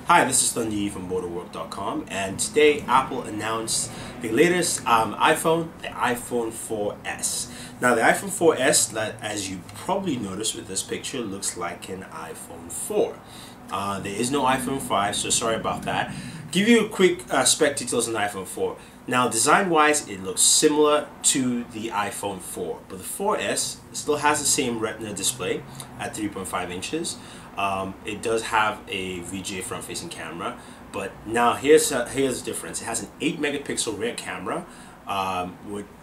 Hi, this is Thundy from Booredatwork.com, and today Apple announced the latest iPhone, the iPhone 4S. Now the iPhone 4S, as you probably noticed with this picture, looks like an iPhone 4. There is no iPhone 5, so sorry about that. Give you a quick spec details on the iPhone 4. Now design-wise, it looks similar to the iPhone 4, but the 4S still has the same Retina display at 3.5 inches. It does have a VGA front-facing camera, but now here's the difference. It has an 8 megapixel rear camera,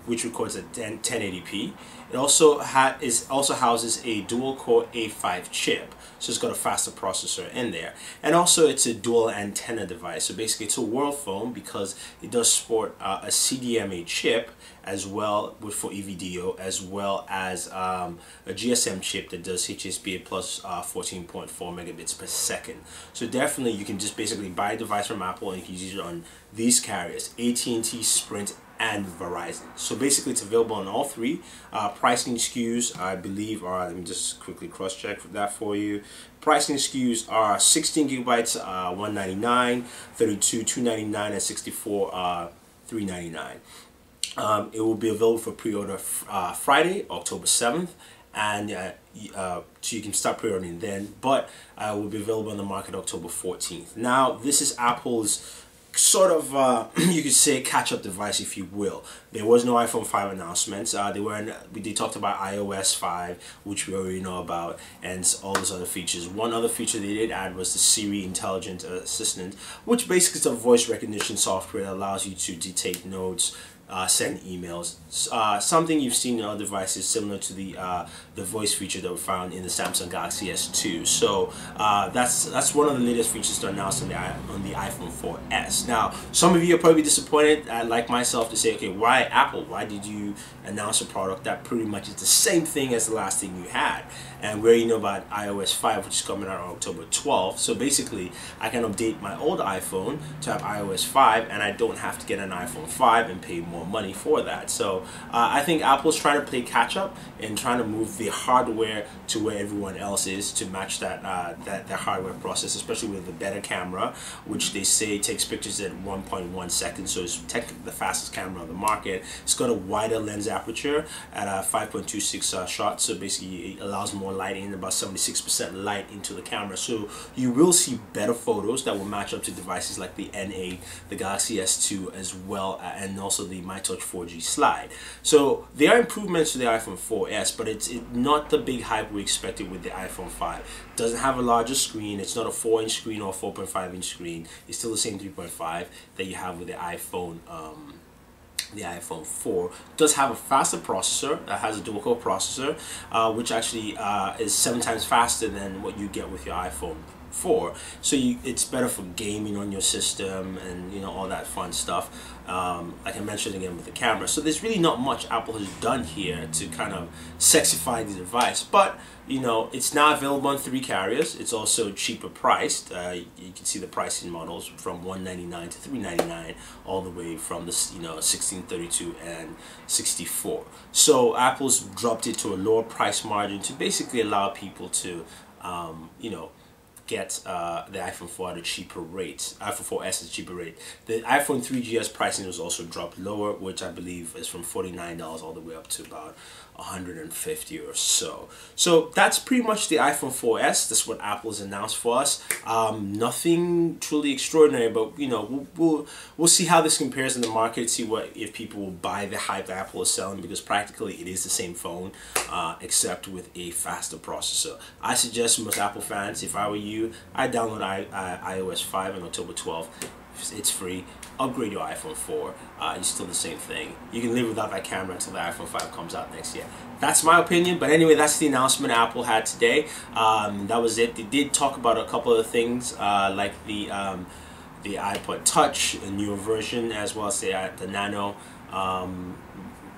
which records at 1080p. It also houses a dual-core A5 chip, so it's got a faster processor in there, and also it's a dual antenna device. So basically, it's a world phone because it does support a CDMA chip as well for EVDO, as well as a GSM chip that does HSPA plus 14.4 megabits per second. So definitely, you can just basically buy a device from Apple and you can use it on these carriers: AT&T, Sprint, and Verizon. So basically, it's available on all three. Pricing SKUs, I believe, are, let me just quickly cross-check that for you. Pricing SKUs are 16 gigabytes, $199, 32, $299, and 64, $399. It will be available for pre-order Friday, October 7th, and so you can start pre-ordering then, but will be available on the market October 14th. Now, this is Apple's sort of, you could say, catch-up device, if you will. There was no iPhone 5 announcements. They talked about iOS 5, which we already know about, and all those other features. One other feature they did add was the Siri Intelligent Assistant, which basically is a voice recognition software that allows you to dictate notes, send emails, something you've seen in other devices, similar to the voice feature that we found in the Samsung Galaxy S2. So that's one of the latest features to announce on the iPhone 4S. Now, some of you are probably disappointed, like myself, to say, okay, why Apple? Why did you announce a product that pretty much is the same thing as the last thing you had? And we already know about iOS 5, which is coming out on October 12th. So basically, I can update my old iPhone to have iOS 5, and I don't have to get an iPhone 5 and pay more money for that. So I think Apple's trying to play catch up and trying to move the hardware to where everyone else is to match that hardware process, especially with the better camera, which they say takes pictures at 1.1 seconds, so it's technically the fastest camera on the market. It's got a wider lens aperture at a 5.26 shots, so basically it allows more light in, about 76% light into the camera. So you will see better photos that will match up to devices like the N8, the Galaxy S2, as well, and also the MyTouch 4G Slide. So there are improvements to the iPhone 4S, but it's not the big hype we expected with the iPhone 5. It doesn't have a larger screen. It's not a 4-inch screen or a 4.5-inch screen. It's still the same 3.5 that you have with the iPhone. The iPhone 4 does have a faster processor that has a dual-core processor, which actually is 7 times faster than what you get with your iPhone 4. So it's better for gaming on your system and all that fun stuff. Like I mentioned again with the camera. So there's really not much Apple has done here to kind of sexify the device, but it's now available on 3 carriers. It's also cheaper priced. You can see the pricing models from $199 to $399, all the way from the 16, 32, and 64. So Apple's dropped it to a lower price margin to basically allow people to get the iPhone 4 at a cheaper rate, iPhone 4S at a cheaper rate. The iPhone 3GS pricing was also dropped lower, which I believe is from $49 all the way up to about $150 or so. So that's pretty much the iPhone 4S. That's what Apple has announced for us. Nothing truly extraordinary, but we'll see how this compares in the market. See if people will buy the hype that Apple is selling, because practically it is the same phone, except with a faster processor. I suggest most Apple fans, if I were you, I'd download iOS 5 on October 12th. It's free. Upgrade your iPhone 4. It's still the same thing. You can live without that camera until the iPhone 5 comes out next year. That's my opinion, but anyway, that's the announcement Apple had today. That was it. They did talk about a couple of things, like the iPod Touch, a newer version, as well as the Nano,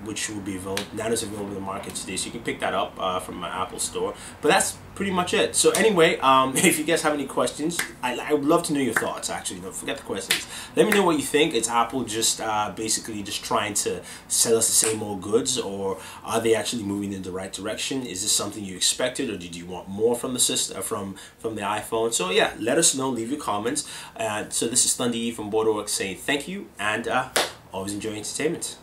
which will be available. Now it's available in the market today, so you can pick that up from my Apple store. But that's pretty much it. So anyway, if you guys have any questions, I would love to know your thoughts. Actually, don't forget the questions. Let me know what you think. It's Apple just basically just trying to sell us the same old goods, or are they actually moving in the right direction? Is this something you expected, or did you want more from the system, from the iPhone? So yeah, let us know. Leave your comments. So this is Thunder E from Booredatwork saying thank you, and always enjoy entertainment.